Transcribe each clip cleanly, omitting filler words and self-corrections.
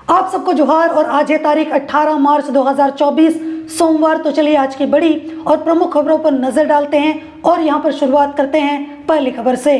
आप सबको जोहार। और आज है तारीख 18 मार्च 2024 सोमवार। तो चलिए आज की बड़ी और प्रमुख खबरों पर नजर डालते हैं और यहाँ पर शुरुआत करते हैं पहली खबर से।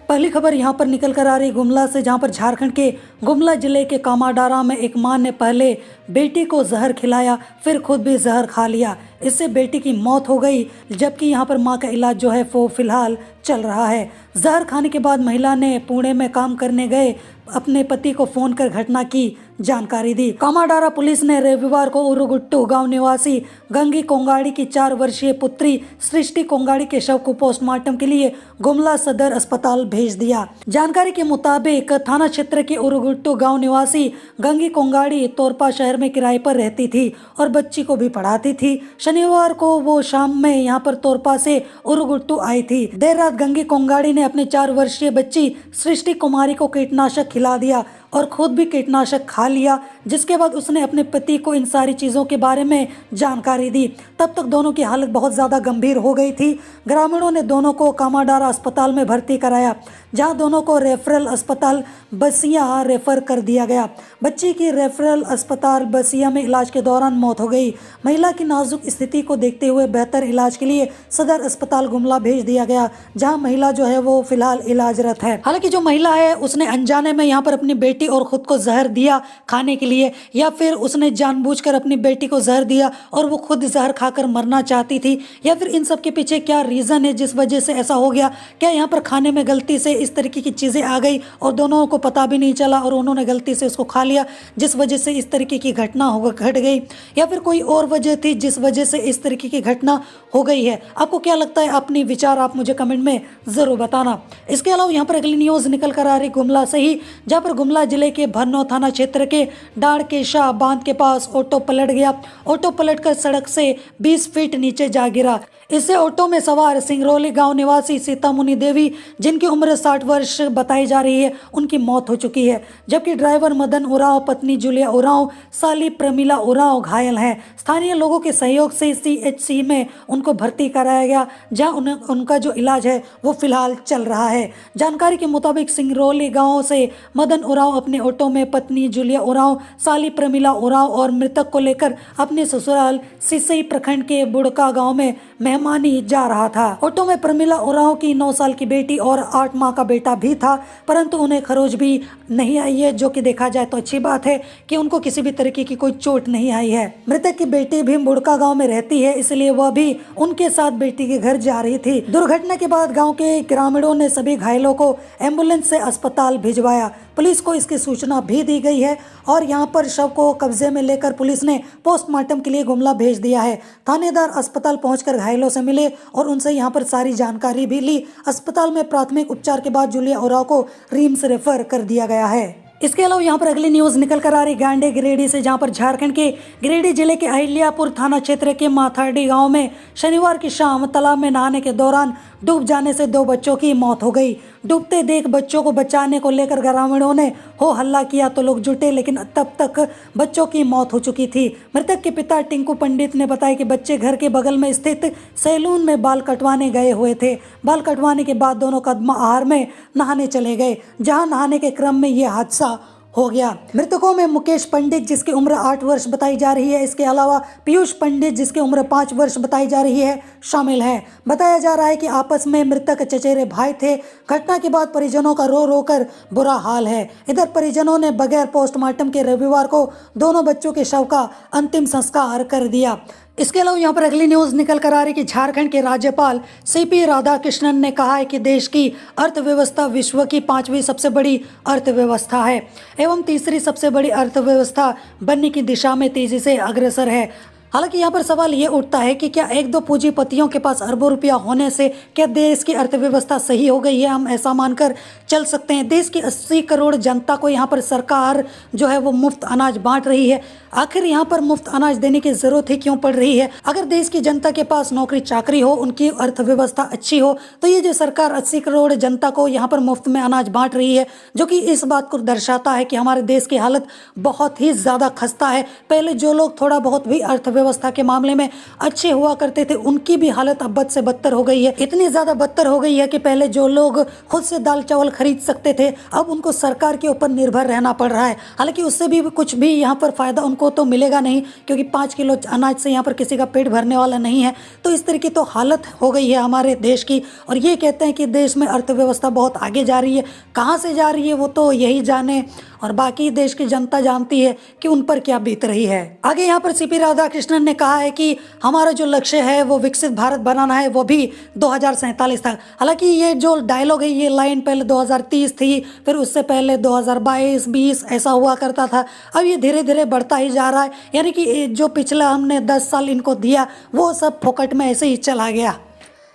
पहली खबर यहाँ पर निकल कर आ रही गुमला से, जहाँ पर झारखंड के गुमला जिले के कामाडारा में एक मां ने पहले बेटी को जहर खिलाया, फिर खुद भी जहर खा लिया। इससे बेटी की मौत हो गई, जबकि यहाँ पर मां का इलाज जो है वो फिलहाल चल रहा है। जहर खाने के बाद महिला ने पुणे में काम करने गए अपने पति को फोन कर घटना की जानकारी दी। कामाडारा पुलिस ने रविवार को उरुगुट्टू गांव निवासी गंगी कोंगाड़ी की 4 वर्षीय पुत्री सृष्टि कोंगाड़ी के शव को पोस्टमार्टम के लिए गुमला सदर अस्पताल भेज दिया। जानकारी के मुताबिक थाना क्षेत्र के उरुगुट्टू गांव निवासी गंगी कोंगाड़ी तोरपा शहर में किराए पर रहती थी और बच्ची को भी पढ़ाती थी। शनिवार को वो शाम में यहाँ पर तोरपा से उरुगुट्टू आई थी। देर रात गंगी कोंगाड़ी ने अपनी 4 वर्षीय बच्ची सृष्टि कुमारी को कीटनाशक खिला दिया और खुद भी कीटनाशक खा लिया, जिसके बाद उसने अपने पति को इन सारी चीज़ों के बारे में जानकारी दी। तब तक दोनों की हालत बहुत ज़्यादा गंभीर हो गई थी। ग्रामीणों ने दोनों को कामाडारा अस्पताल में भर्ती कराया, जहां दोनों को रेफरल अस्पताल बसिया रेफर कर दिया गया। बच्ची की रेफरल अस्पताल बसिया में इलाज के दौरान मौत हो गई। महिला की नाजुक स्थिति को देखते हुए बेहतर इलाज के लिए सदर अस्पताल गुमला भेज दिया गया, जहाँ महिला जो है वो फिलहाल इलाजरत है। हालांकि जो महिला है उसने अनजाने में यहाँ पर अपनी बेटी और खुद को जहर दिया खाने के लिए, या फिर उसने जानबूझकर अपनी बेटी को जहर दिया और वो खुद जहर खाकर मरना चाहती थी, या फिर इन सब के पीछे क्या रीज़न है जिस वजह से ऐसा हो गया। क्या यहाँ पर खाने में गलती से इस तरीके की चीज़ें आ गई और दोनों को पता भी नहीं चला और उन्होंने गलती से उसको खा लिया, जिस वजह से इस तरीके की घटना घट गई, या फिर कोई और वजह थी जिस वजह से इस तरीके की घटना हो गई है। आपको क्या लगता है? अपनी विचार आप मुझे कमेंट में ज़रूर बताना। इसके अलावा यहाँ पर अगली न्यूज़ निकल कर आ रही गुमला से ही, जहाँ पर गुमला जिले के भरनो थाना क्षेत्र के डाड़ के शाह बांध के पास ऑटो पलट गया। ऑटो पलटकर सड़क से 20 फीट नीचे जा गिरा। इससे ऑटो में सवार सिंगरौली गांव निवासी सीतामुनि देवी, जिनकी उम्र 60 वर्ष बताई जा रही है, उनकी मौत हो चुकी है, जबकि ड्राइवर मदन उरांव, पत्नी जूलिया उरांव, साली प्रमिला उरांव घायल हैं। स्थानीय लोगों के सहयोग से CHC में उनको भर्ती कराया गया, जहां उनका जो इलाज है वो फिलहाल चल रहा है। जानकारी के मुताबिक सिंगरौली गाँव से मदन उरांव अपने ऑटो में पत्नी जूलिया उरांव, साली प्रमिला उरांव और मृतक को लेकर अपने ससुराल सिसई प्रखंड के बुड़का गांव में मेहमानी जा रहा था। ऑटो में प्रमिला उरांव की 9 साल की बेटी और 8 माह का बेटा भी था, परंतु उन्हें खरोच भी नहीं आई है, जो कि देखा जाए तो अच्छी बात है कि उनको किसी भी तरीके की कोई चोट नहीं आई है। मृतक की बेटी भी बुड़का गाँव में रहती है, इसलिए वह भी उनके साथ बेटी के घर जा रही थी। दुर्घटना के बाद गाँव के ग्रामीणों ने सभी घायलों को एम्बुलेंस से अस्पताल भिजवाया। पुलिस को इसकी सूचना भी दी गई है और यहाँ पर शव को कब्जे में लेकर पुलिस ने पोस्टमार्टम के लिए गुमला भेज दिया है। थानेदार अस्पताल पहुंचकर घायलों से मिले और उनसे यहाँ पर सारी जानकारी भी ली। अस्पताल में प्राथमिक उपचार के बाद जूलिया उरांव को रिम्स रेफर कर दिया गया है। इसके अलावा यहाँ पर अगली न्यूज़ निकल कर आ रही गांडे गिरिडीह से, जहाँ पर झारखंड के गिरिडीह जिले के अहिल्यापुर थाना क्षेत्र के माथाडी गांव में शनिवार की शाम तालाब में नहाने के दौरान डूब जाने से 2 बच्चों की मौत हो गई। डूबते देख बच्चों को बचाने को लेकर ग्रामीणों ने हो हल्ला किया तो लोग जुटे, लेकिन तब तक बच्चों की मौत हो चुकी थी। मृतक के पिता टिंकू पंडित ने बताया कि बच्चे घर के बगल में स्थित सैलून में बाल कटवाने गए हुए थे। बाल कटवाने के बाद दोनों कदमा आहर में नहाने चले गए, जहां नहाने के क्रम में यह हादसा हो गया। मृतकों में मुकेश पंडित, जिसकी उम्र 8 वर्ष बताई जा रही है, इसके अलावा पीयूष पंडित, जिसकी उम्र 5 वर्ष बताई जा रही है, शामिल है। बताया जा रहा है कि आपस में मृतक चचेरे भाई थे। घटना के बाद परिजनों का रो रो कर बुरा हाल है। इधर परिजनों ने बगैर पोस्टमार्टम के रविवार को दोनों बच्चों के शव का अंतिम संस्कार कर दिया। इसके अलावा यहाँ पर अगली न्यूज़ निकल कर आ रही कि झारखंड के राज्यपाल CP राधाकृष्णन ने कहा है कि देश की अर्थव्यवस्था विश्व की 5वीं सबसे बड़ी अर्थव्यवस्था है एवं तीसरी सबसे बड़ी अर्थव्यवस्था बनने की दिशा में तेजी से अग्रसर है। हालांकि यहाँ पर सवाल ये उठता है कि क्या 1-2 पूंजीपतियों के पास अरबों रुपया होने से क्या देश की अर्थव्यवस्था सही हो गई है? हम ऐसा मानकर चल सकते हैं। देश की 80 करोड़ जनता को यहाँ पर सरकार जो है वो मुफ्त अनाज बांट रही है। आखिर यहाँ पर मुफ्त अनाज देने की जरूरत ही क्यों पड़ रही है? अगर देश की जनता के पास नौकरी चाकरी हो, उनकी अर्थव्यवस्था अच्छी हो, तो ये जो सरकार 80 करोड़ जनता को यहाँ पर मुफ्त में अनाज बांट रही है, जो कि इस बात को दर्शाता है कि हमारे देश की हालत बहुत ही ज़्यादा खस्ता है। पहले जो लोग थोड़ा बहुत भी अर्थव्यवस्था अर्थव्यवस्था के मामले में अच्छे हुआ करते थे, उनकी भी हालत अब बद से बदतर हो गई है। इतनी ज़्यादा बदतर हो गई है कि पहले जो लोग खुद से दाल चावल खरीद सकते थे, अब उनको सरकार के ऊपर निर्भर रहना पड़ रहा है। हालांकि उससे भी कुछ भी यहाँ पर फ़ायदा उनको तो मिलेगा नहीं, क्योंकि 5 किलो अनाज से यहाँ पर किसी का पेट भरने वाला नहीं है। तो इस तरह की तो हालत हो गई है हमारे देश की। और ये कहते हैं कि देश में अर्थव्यवस्था बहुत आगे जा रही है, कहाँ से जा रही है वो तो यही जाने, और बाकी देश की जनता जानती है कि उन पर क्या बीत रही है। आगे यहाँ पर सीपी राधाकृष्णन ने कहा है कि हमारा जो लक्ष्य है वो विकसित भारत बनाना है, वो भी 2047 तक। हालांकि ये जो डायलॉग है, ये लाइन पहले 2030 थी, फिर उससे पहले 2022-20 ऐसा हुआ करता था। अब ये धीरे धीरे बढ़ता ही जा रहा है, यानी कि जो पिछला हमने 10 साल इनको दिया वो सब फोकट में ऐसे ही चला गया।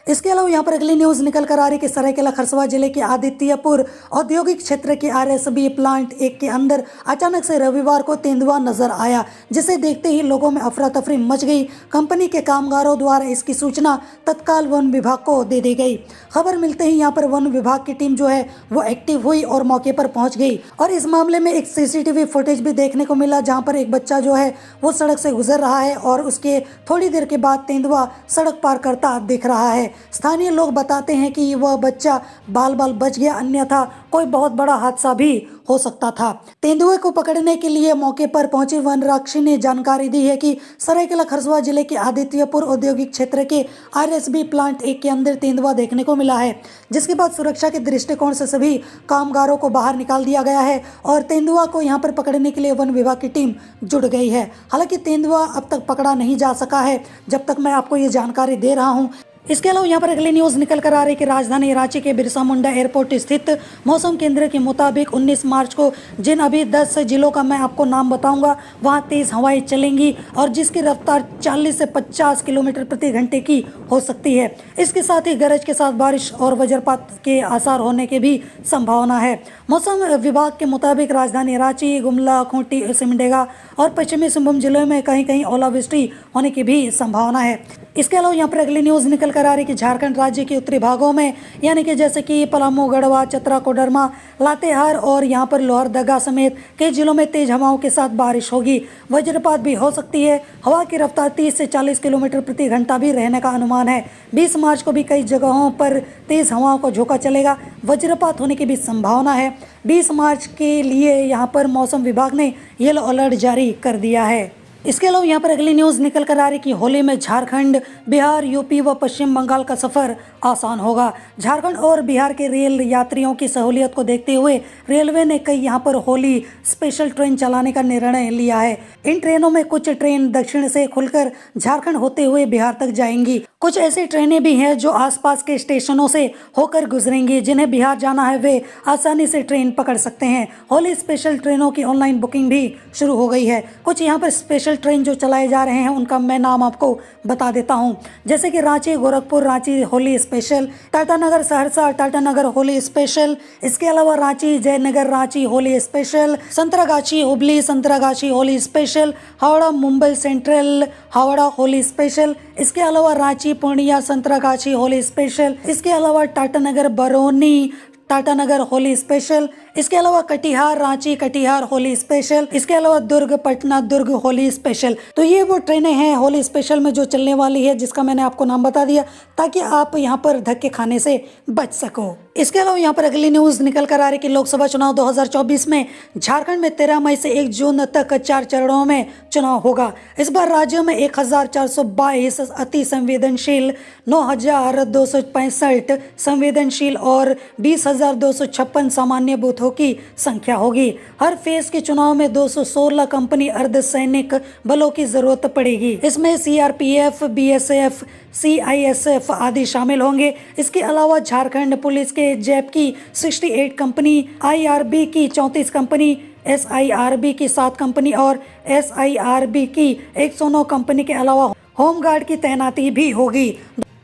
इसके अलावा यहाँ पर अगली न्यूज़ निकल कर आ रही कि सरायकेला खरसावां जिले के आदित्यपुर औद्योगिक क्षेत्र के आरएसबी प्लांट 1 के अंदर अचानक से रविवार को तेंदुआ नजर आया, जिसे देखते ही लोगों में अफरा तफरी मच गई। कंपनी के कामगारों द्वारा इसकी सूचना तत्काल वन विभाग को दे दी गई। खबर मिलते ही यहाँ पर वन विभाग की टीम जो है वो एक्टिव हुई और मौके पर पहुंच गई। और इस मामले में एक सीसीटीवी फुटेज भी देखने को मिला, जहाँ पर एक बच्चा जो है वो सड़क से गुजर रहा है और उसके थोड़ी देर के बाद तेंदुआ सड़क पार करता दिख रहा है। स्थानीय लोग बताते हैं कि वह बच्चा बाल बाल बच गया, अन्यथा कोई बहुत बड़ा हादसा भी हो सकता था। तेंदुए को पकड़ने के लिए मौके पर पहुंची वन रक्षी ने जानकारी दी है कि सरायकेला खरसावां जिले के आदित्यपुर औद्योगिक क्षेत्र के आरएसबी प्लांट 1 के अंदर तेंदुआ देखने को मिला है, जिसके बाद सुरक्षा के दृष्टिकोण से सभी कामगारों को बाहर निकाल दिया गया है और तेंदुआ को यहां पर पकड़ने के लिए वन विभाग की टीम जुट गई है। हालांकि तेंदुआ अब तक पकड़ा नहीं जा सका है, जब तक मैं आपको ये जानकारी दे रहा हूँ। इसके अलावा यहाँ पर अगली न्यूज़ निकल कर आ रही है कि राजधानी रांची के बिरसा मुंडा एयरपोर्ट स्थित मौसम केंद्र के मुताबिक 19 मार्च को जिन अभी 10 जिलों का मैं आपको नाम बताऊंगा वहाँ तेज़ हवाएं चलेंगी और जिसकी रफ्तार 40 से 50 किलोमीटर प्रति घंटे की हो सकती है। इसके साथ ही गरज के साथ बारिश और वज्रपात के आसार होने की भी संभावना है। मौसम विभाग के मुताबिक राजधानी रांची, गुमला, खूंटी, सिमडेगा और पश्चिमी सिंहभूम जिलों में कहीं कहीं ओलावृष्टि होने की भी संभावना है। इसके अलावा यहाँ पर अगली न्यूज़ निकल कर आ रही कि झारखंड राज्य के उत्तरी भागों में यानी कि जैसे कि पलामू, गढ़वा, चतरा, कोडरमा, लातेहार और यहाँ पर लोहरदगा समेत कई जिलों में तेज हवाओं के साथ बारिश होगी। वज्रपात भी हो सकती है। हवा की रफ्तार 30 से 40 किलोमीटर प्रति घंटा भी रहने का अनुमान है। 20 मार्च को भी कई जगहों पर तेज हवाओं का झोंका चलेगा। वज्रपात होने की भी संभावना है। 20 मार्च के लिए यहाँ पर मौसम विभाग ने येलो अलर्ट जारी कर दिया है। इसके अलावा यहाँ पर अगली न्यूज़ निकल कर आ रही कि होली में झारखंड, बिहार, यूपी व पश्चिम बंगाल का सफ़र आसान होगा। झारखंड और बिहार के रेल यात्रियों की सहूलियत को देखते हुए रेलवे ने कई यहाँ पर होली स्पेशल ट्रेन चलाने का निर्णय लिया है। इन ट्रेनों में कुछ ट्रेन दक्षिण से खुलकर झारखंड होते हुए बिहार तक जाएंगी। कुछ ऐसी ट्रेनें भी हैं जो आसपास के स्टेशनों से होकर गुजरेंगी। जिन्हें बिहार जाना है वे आसानी से ट्रेन पकड़ सकते हैं। होली स्पेशल ट्रेनों की ऑनलाइन बुकिंग भी शुरू हो गई है। कुछ यहाँ पर स्पेशल ट्रेन जो चलाए जा रहे हैं उनका मैं नाम आपको बता देता हूं, जैसे कि रांची गोरखपुर रांची होली स्पेशल, टाटानगर सहरसा टाटानगर होली स्पेशल, इसके अलावा Ranchi Jaynagar Ranchi Holi special, Santragachi Hubli Santragachi Holi special, Howrah Mumbai central Howrah Holi special, इसके अलावा रांची पूर्णिया संतरागाछी होली स्पेशल, इसके अलावा टाटानगर बरौनी टाटानगर होली स्पेशल, इसके अलावा कटिहार रांची कटिहार होली स्पेशल, इसके अलावा दुर्ग पटना दुर्ग होली स्पेशल। तो ये वो ट्रेनें हैं होली स्पेशल में जो चलने वाली है, जिसका मैंने आपको नाम बता दिया ताकि आप यहाँ पर धक्के खाने से बच सको। इसके अलावा यहाँ पर अगली न्यूज़ निकल कर आ रही कि लोकसभा चुनाव 2024 में झारखंड में 13 मई से 1 जून तक 4 चरणों में चुनाव होगा। इस बार राज्य में 1422 अति संवेदनशील, 9265 संवेदनशील और 20,256 सामान्य बूथों की संख्या होगी। हर फेज के चुनाव में 216 कंपनी अर्धसैनिक बलों की जरूरत पड़ेगी। इसमें सीआरपीएफ, बीएसएफ, सीआईएसएफ आदि शामिल होंगे। इसके अलावा झारखंड पुलिस के जैप की 68 कंपनी, आईआरबी की 34 कंपनी, एसआईआरबी की 7 कंपनी और एसआईआरबी की 109 कंपनी के अलावा होमगार्ड की तैनाती भी होगी।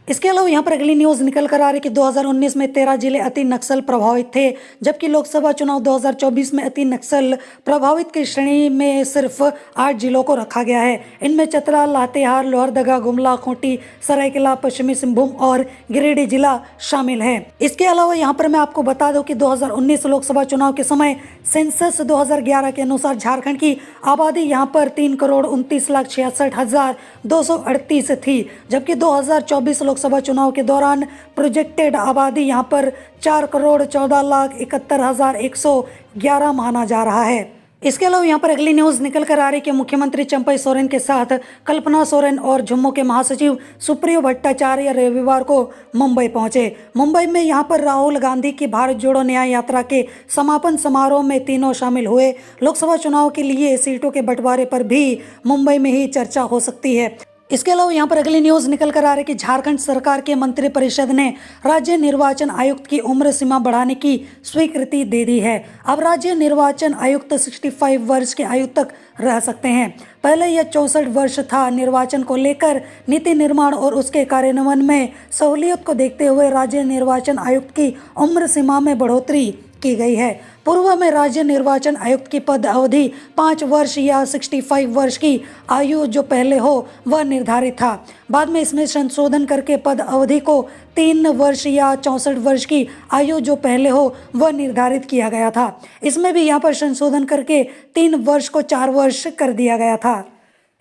इसके अलावा यहाँ पर अगली न्यूज निकल कर आ रही कि 2019 में 13 जिले अति नक्सल प्रभावित थे, जबकि लोकसभा चुनाव 2024 में अति नक्सल प्रभावित की श्रेणी में सिर्फ 8 जिलों को रखा गया है। इनमें चतरा, लातेहार, लोहरदगा, गुमला, खूंटी, सरायकेला, पश्चिमी सिंहभूम और गिरिडीह जिला शामिल है। इसके अलावा यहाँ पर मैं आपको बता दूं कि 2019 लोकसभा चुनाव के समय सेंसस 2011 के अनुसार झारखंड की आबादी यहाँ पर 3,29,66,238 थी, जबकि 2024 लोकसभा चुनाव के दौरान प्रोजेक्टेड आबादी यहाँ पर 4,14,71,111 माना जा रहा है। इसके अलावा यहाँ पर अगली न्यूज निकल कर आ रही है कि मुख्यमंत्री चंपई सोरेन के साथ कल्पना सोरेन और जम्मू के महासचिव सुप्रियो भट्टाचार्य रविवार को मुंबई पहुंचे। मुंबई में यहाँ पर राहुल गांधी की भारत जोड़ो न्याय यात्रा के समापन समारोह में तीनों शामिल हुए। लोकसभा चुनाव के लिए सीटों के बंटवारे पर भी मुंबई में ही चर्चा हो सकती है। इसके अलावा यहाँ पर अगली न्यूज निकल कर आ रही है कि झारखंड सरकार के मंत्रिपरिषद ने राज्य निर्वाचन आयुक्त की उम्र सीमा बढ़ाने की स्वीकृति दे दी है। अब राज्य निर्वाचन आयुक्त 65 वर्ष की आयु तक रह सकते हैं। पहले यह 64 वर्ष था। निर्वाचन को लेकर नीति निर्माण और उसके कार्यान्वयन में सहूलियत को देखते हुए राज्य निर्वाचन आयुक्त की उम्र सीमा में बढ़ोतरी की गई है। पूर्व में राज्य निर्वाचन आयुक्त की पद अवधि 5 वर्ष या 65 वर्ष की आयु जो पहले हो वह निर्धारित था। बाद में इसमें संशोधन करके पद अवधि को 3 वर्ष या 64 वर्ष की आयु जो पहले हो वह निर्धारित किया गया था। इसमें भी यहाँ पर संशोधन करके 3 वर्ष को 4 वर्ष कर दिया गया था।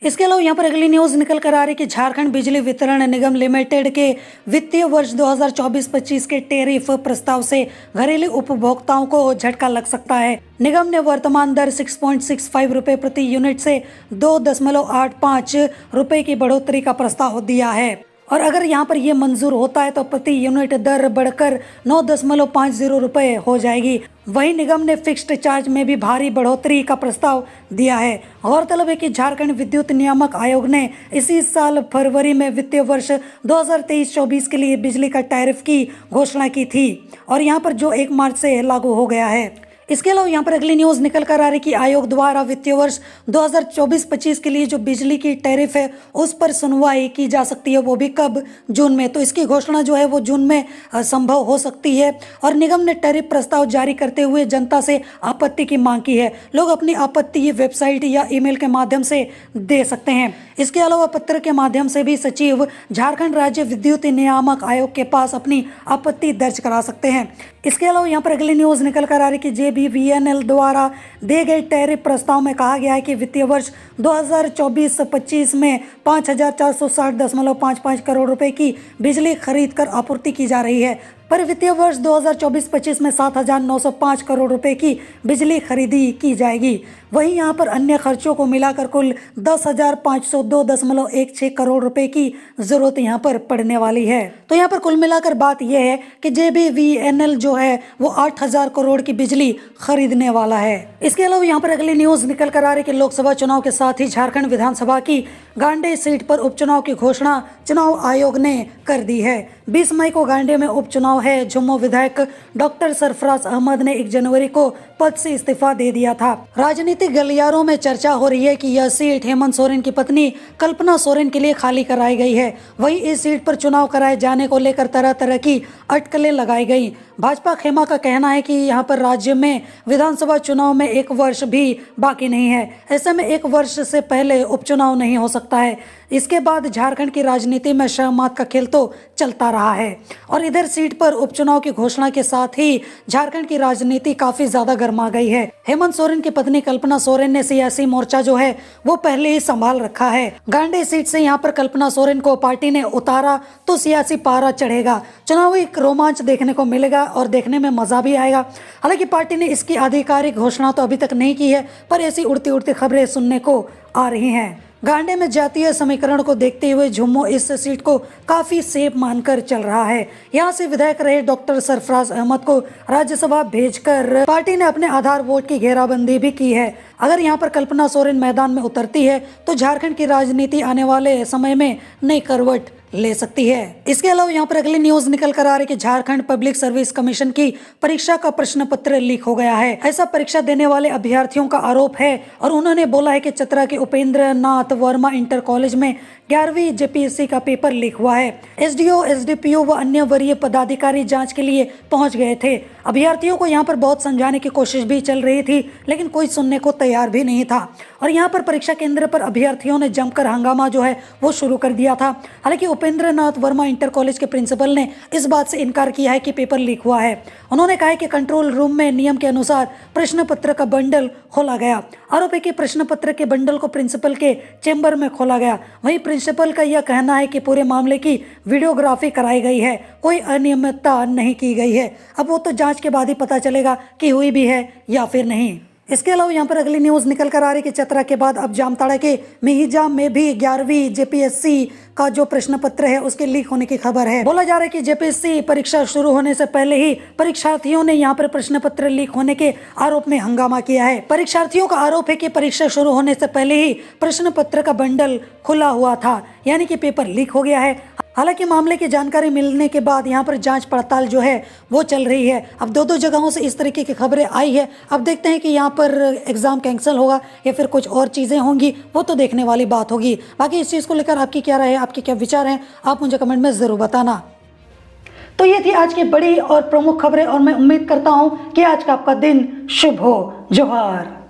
इसके अलावा यहाँ पर अगली न्यूज निकल कर आ रही कि झारखंड बिजली वितरण निगम लिमिटेड के वित्तीय वर्ष 2024-25 के टैरिफ प्रस्ताव से घरेलू उपभोक्ताओं को झटका लग सकता है। निगम ने वर्तमान दर 6.65 रुपये प्रति यूनिट से 2.85 रुपये की बढ़ोतरी का प्रस्ताव दिया है, और अगर यहाँ पर ये मंजूर होता है तो प्रति यूनिट दर बढ़कर 9.50 रुपये हो जाएगी। वहीं निगम ने फिक्स्ड चार्ज में भी भारी बढ़ोतरी का प्रस्ताव दिया है। गौरतलब है कि झारखंड विद्युत नियामक आयोग ने इसी साल फरवरी में वित्तीय वर्ष 2023-24 के लिए बिजली का टैरिफ की घोषणा की थी, और यहाँ पर जो 1 मार्च से लागू हो गया है। इसके अलावा यहाँ पर अगली न्यूज निकल कर आ रही कि आयोग द्वारा वित्तीय वर्ष 2024-25 के लिए जो बिजली की टैरिफ है उस पर सुनवाई की जा सकती है, वो भी कब? जून में। तो इसकी घोषणा जो है वो जून में संभव हो सकती है। और निगम ने टैरिफ प्रस्ताव जारी करते हुए जनता से आपत्ति की मांग की है। लोग अपनी आपत्ति वेबसाइट या ईमेल के माध्यम से दे सकते हैं। इसके अलावा पत्र के माध्यम से भी सचिव झारखंड राज्य विद्युत नियामक आयोग के पास अपनी आपत्ति दर्ज करा सकते हैं। इसके अलावा यहाँ पर अगली न्यूज निकल कर आ रही कि JBVNL द्वारा दिए गए टैरिफ प्रस्ताव में कहा गया है कि वित्तीय वर्ष 2024-25 में 5,460.55 करोड़ रुपए की बिजली खरीद कर आपूर्ति की जा रही है, पर वित्तीय वर्ष 2024-25 में 7,905 करोड़ रुपए की बिजली खरीदी की जाएगी। वहीं यहाँ पर अन्य खर्चों को मिलाकर कुल 10,502.16 करोड़ रुपए की जरूरत यहाँ पर पड़ने वाली है। तो यहाँ पर कुल मिलाकर बात यह है कि JBVNL जो है वो 8,000 करोड़ की बिजली खरीदने वाला है। इसके अलावा यहाँ पर अगली न्यूज निकल कर आ रही कि लोकसभा चुनाव के साथ ही झारखंड विधानसभा की गांडे सीट पर उपचुनाव की घोषणा चुनाव आयोग ने कर दी है। 20 मई को गांडे में उपचुनाव है। जम्मू विधायक डॉक्टर सरफराज अहमद ने 1 जनवरी को पद से इस्तीफा दे दिया था। राजनीतिक गलियारों में चर्चा हो रही है कि यह सीट हेमंत सोरेन की पत्नी कल्पना सोरेन के लिए खाली कराई गई है। वहीं इस सीट पर चुनाव कराए जाने को लेकर तरह तरह की अटकलें लगाई गई। भाजपा खेमा का कहना है कि यहाँ पर राज्य में विधानसभा चुनाव में 1 वर्ष भी बाकी नहीं है। ऐसे में 1 वर्ष से पहले उपचुनाव नहीं हो सकता है। इसके बाद झारखंड की राजनीति में शहमात का खेल तो चलता रहा है, और इधर सीट पर उपचुनाव की घोषणा के साथ ही झारखंड की राजनीति काफी ज्यादा गर्मा गई है। हेमंत सोरेन की पत्नी कल्पना सोरेन ने सियासी मोर्चा जो है वो पहले ही संभाल रखा है। गांडे सीट से यहाँ पर कल्पना सोरेन को पार्टी ने उतारा तो सियासी पारा चढ़ेगा। चुनावी रोमांच देखने को मिलेगा और देखने में मजा भी आएगा। हालांकि पार्टी ने इसकी आधिकारिक घोषणा तो अभी तक नहीं की है, पर ऐसी उड़ती उड़ती खबरें सुनने को आ रही हैं। गांडे में जातीय समीकरण को देखते हुए झुम्मो इस सीट को काफी सेफ मानकर चल रहा है। यहां से विधायक रहे डॉक्टर सरफराज अहमद को राज्यसभा भेजकर पार्टी ने अपने आधार वोट की घेराबंदी भी की है। अगर यहां पर कल्पना सोरेन मैदान में उतरती है तो झारखंड की राजनीति आने वाले समय में नई करवट ले सकती है। इसके अलावा यहाँ पर अगली न्यूज निकल कर आ रही कि झारखंड पब्लिक सर्विस कमीशन की परीक्षा का प्रश्न पत्र लीक हो गया है। ऐसा परीक्षा देने वाले अभ्यर्थियों का आरोप है, और उन्होंने बोला है कि चतरा के उपेंद्र नाथ वर्मा इंटर कॉलेज में 11वीं जेपीएससी का पेपर लीक हुआ है। एसडीओ, एसडीपीओ व अन्य वरीय पदाधिकारी जांच के लिए पहुंच गए थे। अभ्यर्थियों को यहां पर बहुत समझाने की कोशिश भी चल रही थी, लेकिन कोई सुनने को तैयार भी नहीं था और यहां पर परीक्षा केंद्र पर अभ्यर्थियों ने जमकर हंगामा जो है वो शुरू कर दिया था। हालांकि उपेंद्र नाथ वर्मा इंटर कॉलेज के प्रिंसिपल ने इस बात से इनकार किया है कि पेपर लीक हुआ है। उन्होंने कहा है कि कंट्रोल रूम में नियम के अनुसार प्रश्न पत्र का बंडल खोला गया। आरोप है कि प्रश्न पत्र के बंडल को प्रिंसिपल के चेंबर में खोला गया। वहीं प्रिंसिपल का यह कहना है कि पूरे मामले की वीडियोग्राफी कराई गई है, कोई अनियमितता नहीं की गई है। अब वो तो जांच के बाद ही पता चलेगा कि हुई भी है या फिर नहीं। इसके अलावा यहाँ पर अगली न्यूज़ निकल कर आ रही है कि चतरा के बाद अब जामताड़ा के मिहिजाम में भी 11वीं जेपीएससी का जो प्रश्न पत्र है उसके लीक होने की खबर है। बोला जा रहा है कि जेपीएससी परीक्षा शुरू होने से पहले ही परीक्षार्थियों ने यहाँ पर प्रश्न पत्र लीक होने के आरोप में हंगामा किया है। परीक्षार्थियों का आरोप है कि परीक्षा शुरू होने से पहले ही प्रश्न पत्र का बंडल खुला हुआ था, यानी कि पेपर लीक हो गया है। हालांकि मामले की जानकारी मिलने के बाद यहाँ पर जांच पड़ताल जो है वो चल रही है। अब दो जगहों से इस तरीके की खबरें आई है। अब देखते हैं कि यहाँ पर एग्ज़ाम कैंसिल होगा या फिर कुछ और चीज़ें होंगी, वो तो देखने वाली बात होगी। बाकी इस चीज़ को लेकर आपकी क्या राय है, आपके क्या विचार हैं, आप मुझे कमेंट में ज़रूर बताना। तो ये थी आज की बड़ी और प्रमुख खबरें और मैं उम्मीद करता हूँ कि आज का आपका दिन शुभ हो। जोहार।